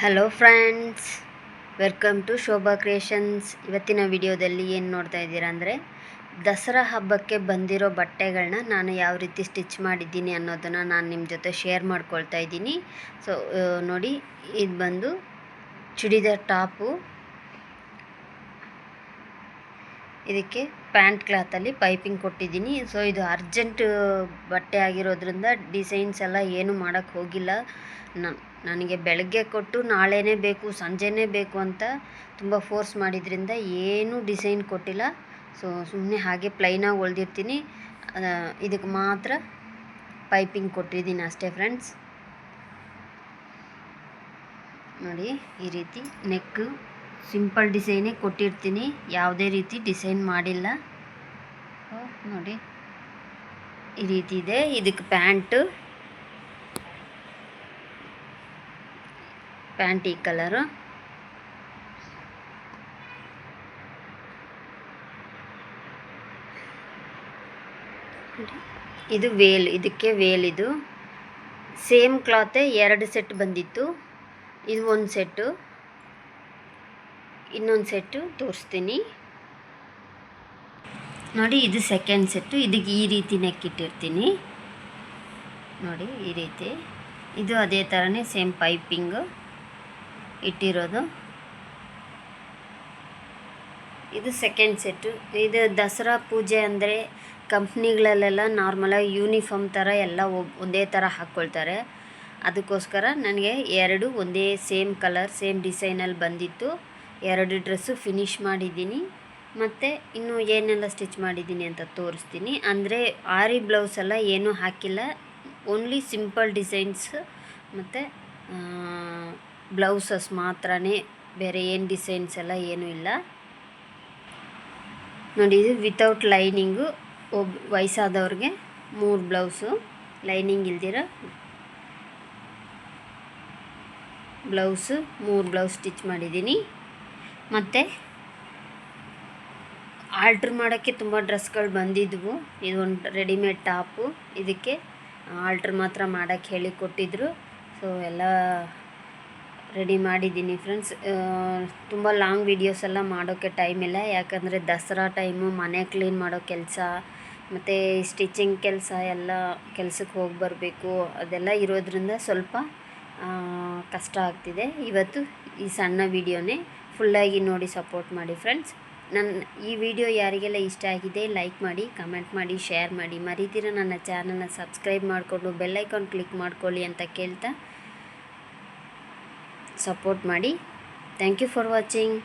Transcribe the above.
Hello friends, welcome to Shobha creations. ಇವತ್ತಿನ ವಿಡಿಯೋದಲ್ಲಿ ಏನು ನೋಡ್ತಾ ಇದ್ದೀರಾ ಅಂದರೆ, ದಸರಾ ಹಬ್ಬಕ್ಕೆ ಬಂದಿರೋ ಬಟ್ಟೆಗಳನ್ನ ನಾನು ಯಾವ ರೀತಿ ಸ್ಟಿಚ್ ಮಾಡಿದ್ದೀನಿ ಅನ್ನೋದನ್ನು ನಾನು ನಿಮ್ಮ ಜೊತೆ ಶೇರ್ ಮಾಡ್ಕೊಳ್ತಾ ಇದ್ದೀನಿ. ಸೊ ನೋಡಿ, ಇದು ಬಂದು ಚೂಡಿದಾರ್ ಟಾಪು. ಇದಕ್ಕೆ ಪ್ಯಾಂಟ್ ಕ್ಲಾತಲ್ಲಿ ಪೈಪಿಂಗ್ ಕೊಟ್ಟಿದ್ದೀನಿ. ಸೊ ಇದು ಅರ್ಜೆಂಟ್ ಬಟ್ಟೆ ಆಗಿರೋದ್ರಿಂದ ಡಿಸೈನ್ಸ್ ಎಲ್ಲ ಏನು ಮಾಡೋಕ್ಕೆ ಹೋಗಿಲ್ಲ. ನನಗೆ ಬೆಳಗ್ಗೆ ಕೊಟ್ಟು ನಾಳೆನೇ ಬೇಕು, ಸಂಜೆನೇ ಬೇಕು ಅಂತ ತುಂಬ ಫೋರ್ಸ್ ಮಾಡಿದ್ರಿಂದ ಏನೂ ಡಿಸೈನ್ ಕೊಟ್ಟಿಲ್ಲ. ಸೊ ಸುಮ್ಮನೆ ಹಾಗೆ ಪ್ಲೈನಾಗಿ ಹೊಲ್ದಿರ್ತೀನಿ. ಇದಕ್ಕೆ ಮಾತ್ರ ಪೈಪಿಂಗ್ ಕೊಟ್ಟಿದ್ದೀನಿ ಅಷ್ಟೇ ಫ್ರೆಂಡ್ಸ್. ನೋಡಿ, ಈ ರೀತಿ ನೆಕ್ಕು ಸಿಂಪಲ್ ಡಿಸೈನೇ ಕೊಟ್ಟಿರ್ತೀನಿ, ಯಾವುದೇ ರೀತಿ ಡಿಸೈನ್ ಮಾಡಿಲ್ಲ. ನೋಡಿ, ಈ ರೀತಿ ಇದೆ. ಇದಕ್ಕೆ ಪ್ಯಾಂಟ್ ಈ ಕಲರು. ಇದು ವೇಲ್, ಇದಕ್ಕೆ ವೇಲ್. ಇದು ಸೇಮ್ ಕ್ಲಾತೆ 2 ಸೆಟ್ ಬಂದಿತ್ತು. ಇದು ಒಂದು ಸೆಟ್ಟು, ಇನ್ನೊಂದು ಸೆಟ್ಟು ತೋರಿಸ್ತೀನಿ ನೋಡಿ. ಇದು ಸೆಕೆಂಡ್ ಸೆಟ್ಟು. ಇದಕ್ಕೆ ಈ ರೀತಿ ನೆಕ್ ಇಟ್ಟಿರ್ತೀನಿ ನೋಡಿ, ಈ ರೀತಿ. ಇದು ಅದೇ ಥರನೇ ಸೇಮ್ ಪೈಪಿಂಗು ಇಟ್ಟಿರೋದು. ಇದು ಸೆಕೆಂಡ್ ಸೆಟ್ಟು. ಇದು ದಸರಾ ಪೂಜೆ ಅಂದರೆ ಕಂಪ್ನಿಗಳಲ್ಲೆಲ್ಲ ನಾರ್ಮಲಾಗಿ ಯೂನಿಫಾರ್ಮ್ ಥರ ಎಲ್ಲ ಒಂದೇ ಥರ ಹಾಕ್ಕೊಳ್ತಾರೆ. ಅದಕ್ಕೋಸ್ಕರ ನನಗೆ 2 ಒಂದೇ ಸೇಮ್ ಕಲರ್ ಸೇಮ್ ಡಿಸೈನಲ್ಲಿ ಬಂದಿತ್ತು. 2 ಡ್ರೆಸ್ಸು ಫಿನಿಷ್ ಮಾಡಿದ್ದೀನಿ. ಮತ್ತು ಇನ್ನೂ ಏನೆಲ್ಲ ಸ್ಟಿಚ್ ಮಾಡಿದ್ದೀನಿ ಅಂತ ತೋರಿಸ್ತೀನಿ. ಅಂದರೆ ಆರಿ ಬ್ಲೌಸ್ ಎಲ್ಲ ಏನೂ ಹಾಕಿಲ್ಲ, ಓನ್ಲಿ ಸಿಂಪಲ್ ಡಿಸೈನ್ಸ್ ಮತ್ತು ಬ್ಲೌಸಸ್ ಮಾತ್ರನೇ, ಬೇರೆ ಏನು ಡಿಸೈನ್ಸ್ ಎಲ್ಲ ಏನೂ ಇಲ್ಲ ನೋಡಿ. ಇದು ವಿತೌಟ್ ಲೈನಿಂಗು, ವಯಸ್ಸಾದವ್ರಿಗೆ 3 ಬ್ಲೌಸು, ಲೈನಿಂಗ್ ಇಲ್ದಿರ ಬ್ಲೌಸು 3 ಬ್ಲೌಸ್ ಸ್ಟಿಚ್ ಮಾಡಿದ್ದೀನಿ. ಮತ್ತು ಆಲ್ಟ್ರ್ ಮಾಡೋಕ್ಕೆ ತುಂಬ ಡ್ರೆಸ್ಗಳು ಬಂದಿದ್ವು. ಇದೊಂದು ರೆಡಿಮೇಡ್ ಟಾಪು, ಇದಕ್ಕೆ ಆಲ್ಟ್ರ್ ಮಾತ್ರ ಮಾಡೋಕ್ಕೆ ಹೇಳಿ ಕೊಟ್ಟಿದ್ದರು. ಸೊ ಎಲ್ಲ ರೆಡಿ ಮಾಡಿದ್ದೀನಿ ಫ್ರೆಂಡ್ಸ್. ತುಂಬ ಲಾಂಗ್ ವೀಡಿಯೋಸ್ ಎಲ್ಲ ಮಾಡೋಕ್ಕೆ ಟೈಮ್ ಇಲ್ಲ, ಯಾಕಂದರೆ ದಸರಾ ಟೈಮು, ಮನೆ ಕ್ಲೀನ್ ಮಾಡೋ ಕೆಲಸ ಮತ್ತು ಸ್ಟಿಚಿಂಗ್ ಕೆಲಸ ಎಲ್ಲ ಕೆಲಸಕ್ಕೆ ಹೋಗಿ ಬರಬೇಕು, ಅದೆಲ್ಲ ಇರೋದ್ರಿಂದ ಸ್ವಲ್ಪ ಕಷ್ಟ ಆಗ್ತಿದೆ. ಇವತ್ತು ಈ ಸಣ್ಣ ವೀಡಿಯೋನೇ ಫುಲ್ಲಾಗಿ ನೋಡಿ ಸಪೋರ್ಟ್ ಮಾಡಿ ಫ್ರೆಂಡ್ಸ್. ಈ ವಿಡಿಯೋ ಯಾರಿಗೆಲ್ಲ ಇಷ್ಟ ಆಗಿದೆ ಲೈಕ್ ಮಾಡಿ, ಕಮೆಂಟ್ ಮಾಡಿ, ಶೇರ್ ಮಾಡಿ. ಮರಿತೀರ ನನ್ನ ಚಾನಲ್ನ ಸಬ್ಸ್ಕ್ರೈಬ್ ಮಾಡಿಕೊಂಡು ಬೆಲ್ಲೈಕಾನ್ ಕ್ಲಿಕ್ ಮಾಡ್ಕೊಳ್ಳಿ ಅಂತ ಕೇಳ್ತಾ ಸಪೋರ್ಟ್ ಮಾಡಿ. Thank you for watching.